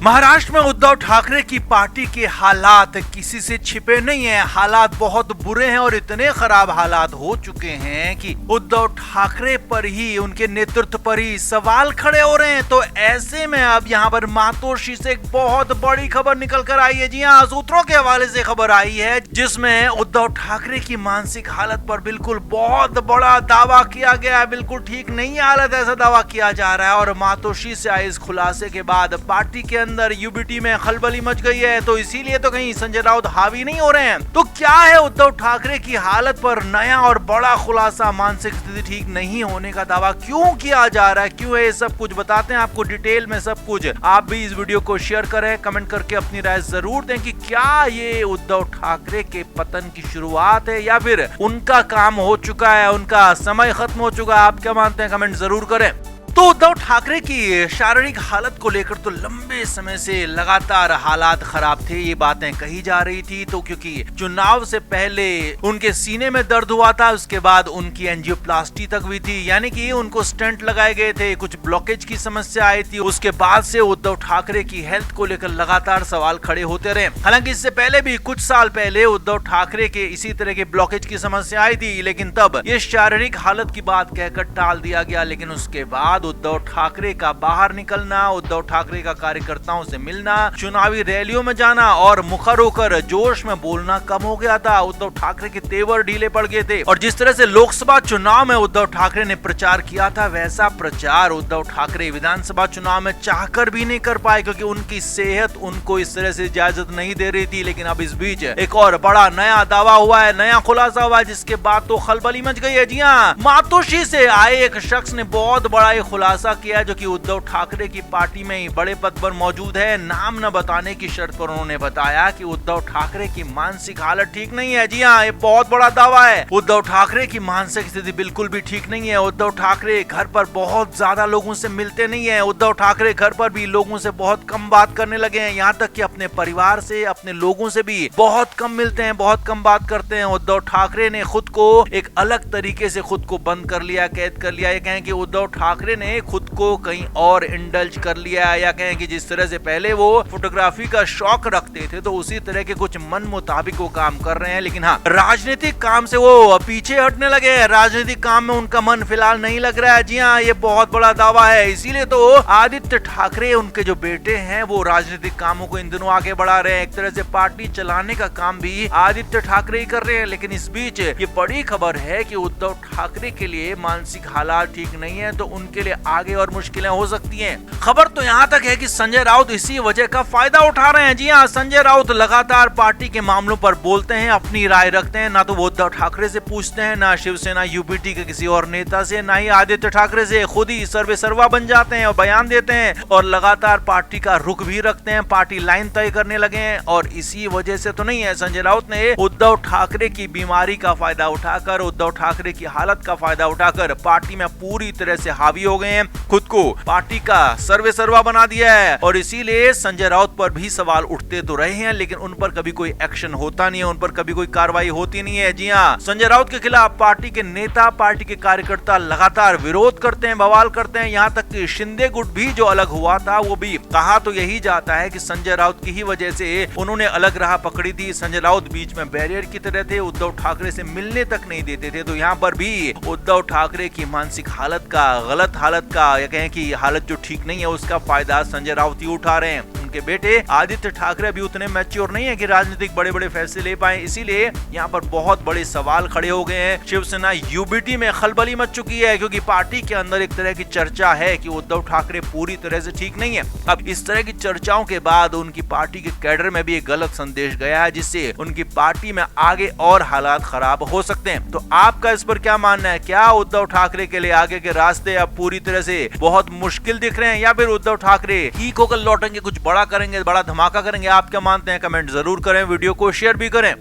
महाराष्ट्र में उद्धव ठाकरे की पार्टी के हालात किसी से छिपे नहीं हैं। हालात बहुत बुरे हैं और इतने खराब हालात हो चुके हैं कि उद्धव ठाकरे पर ही, उनके नेतृत्व पर ही सवाल खड़े हो रहे हैं। तो ऐसे में अब यहाँ पर मातोश्री से एक बहुत बड़ी खबर निकल कर आई है। जी हाँ, सूत्रों के हवाले से खबर आई है जिसमें उद्धव ठाकरे की मानसिक हालत पर बिल्कुल बहुत बड़ा दावा किया गया है। बिल्कुल ठीक नहीं है हालत, ऐसा दावा किया जा रहा है। और मातोश्री से आए इस खुलासे के बाद पार्टी के अंदर यूबीटी में खलबली मच गई है। तो इसीलिए तो कहीं संजय राउत हावी नहीं हो रहे हैं। तो क्या है उद्धव ठाकरे की हालत पर नया और बड़ा खुलासा? मानसिक स्थिति ठीक नहीं होने का दावा क्यों किया जा रहा है, क्यों है, सब कुछ बताते हैं आपको डिटेल में सब कुछ। आप भी इस वीडियो को शेयर करें, कमेंट करके अपनी राय जरूर दें कि क्या ये उद्धव ठाकरे के पतन की शुरुआत है या फिर उनका काम हो चुका है, उनका समय खत्म हो चुका है। आप क्या मानते हैं, कमेंट जरूर करें। तो उद्धव ठाकरे की शारीरिक हालत को लेकर तो लंबे समय से लगातार हालात खराब थे, ये बातें कही जा रही थी। तो क्योंकि चुनाव से पहले उनके सीने में दर्द हुआ था, उसके बाद उनकी एंजियोप्लास्टी तक हुई थी, यानी कि उनको स्टेंट लगाए गए थे, कुछ ब्लॉकेज की समस्या आई थी। उसके बाद से उद्धव ठाकरे की हेल्थ को लेकर लगातार सवाल खड़े होते रहे। हालांकि इससे पहले भी कुछ साल पहले उद्धव ठाकरे के इसी तरह के ब्लॉकेज की समस्या आई थी, लेकिन तब ये शारीरिक हालत की बात कहकर टाल दिया गया। लेकिन उसके बाद उद्धव ठाकरे का बाहर निकलना, उद्धव ठाकरे का कार्यकर्ताओं से मिलना, चुनावी रैलियों में जाना और मुखर होकर जोश में बोलना कम हो गया था। उद्धव ठाकरे के तेवर ढीले पड़ गए थे और जिस तरह से लोकसभा चुनाव में उद्धव ठाकरे ने प्रचार किया था, वैसा प्रचार उद्धव ठाकरे विधानसभा चुनाव में चाहकर भी नहीं कर पाए, क्योंकि उनकी सेहत उनको इस तरह से इजाजत नहीं दे रही थी। लेकिन अब इस बीच एक और बड़ा नया दावा हुआ है, नया खुलासा हुआ है, जिसके बाद तो खलबली मच गई है। जी हाँ, मातोश्री से आए एक शख्स ने बहुत बड़ा खुलासा किया, जो कि उद्धव ठाकरे की पार्टी में ही बड़े पद पर मौजूद है। नाम न बताने की शर्त पर उन्होंने बताया कि उद्धव ठाकरे की मानसिक हालत ठीक नहीं है। जी हाँ, ये बहुत बड़ा दावा है। उद्धव ठाकरे की मानसिक स्थिति बिल्कुल भी ठीक नहीं है। उद्धव ठाकरे घर पर बहुत ज्यादा लोगों से मिलते नहीं है। उद्धव ठाकरे घर पर भी लोगों से बहुत कम बात करने लगे हैं, यहाँ तक कि अपने परिवार से, अपने लोगों से भी बहुत कम मिलते हैं, बहुत कम बात करते हैं। उद्धव ठाकरे ने खुद को एक अलग तरीके से खुद को बंद कर लिया, कैद कर लिया। ये कहें कि उद्धव ठाकरे ने खुद को कहीं और इंडल्ज कर लिया, या कहें कि जिस तरह से पहले वो फोटोग्राफी का शौक रखते थे, तो उसी तरह के कुछ मन मुताबिक वो काम कर रहे हैं। लेकिन हाँ, राजनीतिक काम से वो पीछे हटने लगे हैं। राजनीतिक काम में उनका मन फिलहाल नहीं लग रहा है। जी हाँ, ये बहुत बड़ा दावा है। इसीलिए तो आदित्य ठाकरे, उनके जो बेटे हैं, वो राजनीतिक कामों को इन दिनों आगे बढ़ा रहे हैं। एक तरह से पार्टी चलाने का काम भी आदित्य ठाकरे ही कर रहे हैं। लेकिन इस बीच ये बड़ी खबर है कि उद्धव ठाकरे के लिए मानसिक हालात ठीक नहीं है, तो उनके लिए आगे और मुश्किलें हो सकती हैं। खबर तो यहाँ तक है कि संजय राउत इसी वजह का फायदा उठा रहे हैं। जी हाँ, संजय राउत लगातार पार्टी के मामलों पर बोलते हैं, अपनी राय रखते हैं। ना तो वो उद्धव ठाकरे से पूछते हैं, ना शिवसेना यूबीटी के किसी और नेता से, ना ही आदित्य ठाकरे से। खुद ही सर्वे सर्वा बन जाते हैं और बयान देते हैं और लगातार पार्टी का रुख भी रखते हैं, पार्टी लाइन तय करने लगे हैं। और इसी वजह से तो नहीं है, संजय राउत ने उद्धव ठाकरे की बीमारी का फायदा उठाकर, उद्धव ठाकरे की हालत का फायदा उठाकर पार्टी में पूरी तरह से हावी हो गए हैं, खुद को पार्टी का सर्वे सर्वा बना दिया है। और इसीलिए संजय राउत पर भी सवाल उठते तो रहे हैं, लेकिन उन पर कभी कोई एक्शन होता नहीं है, उन पर कभी कोई कार्रवाई होती नहीं है। जी हाँ, संजय राउत के खिलाफ पार्टी के नेता, पार्टी के कार्यकर्ता लगातार विरोध करते हैं, बवाल करते हैं। यहाँ तक कि शिंदे गुट भी जो अलग हुआ था, वो भी कहा तो यही जाता है कि संजय राउत की ही वजह से उन्होंने अलग राह पकड़ी थी। संजय राउत बीच में बैरियर की तरह थे, उद्धव ठाकरे से मिलने तक नहीं देते थे। तो यहाँ पर भी उद्धव ठाकरे की मानसिक हालत का, गलत हालत का, या कहें कि हालत जो ठीक नहीं है, उसका फायदा संजय राउत ही उठा रहे हैं। उनके बेटे आदित्य ठाकरे अभी उतने मैच्योर नहीं है कि राजनीतिक बड़े बड़े फैसले ले पाए। इसीलिए यहाँ पर बहुत बड़े सवाल खड़े हो गए हैं। शिवसेना यूबीटी में खलबली मच चुकी है, क्योंकि पार्टी के अंदर एक तरह की चर्चा है कि उद्धव ठाकरे पूरी तरह से ठीक नहीं है। अब इस तरह की चर्चाओं के बाद उनकी पार्टी के कैडर में भी एक गलत संदेश गया है, जिससे उनकी पार्टी में आगे और हालात खराब हो सकते हैं। तो आपका इस पर क्या मानना है? क्या उद्धव ठाकरे के लिए आगे के रास्ते अब पूरी तरह से बहुत मुश्किल दिख रहे हैं, या फिर उद्धव ठाकरे ठीक होकर लौटेंगे, कुछ बड़ा करेंगे, बड़ा धमाका करेंगे? आप क्या मानते हैं? कमेंट जरूर करें, वीडियो को शेयर भी करें।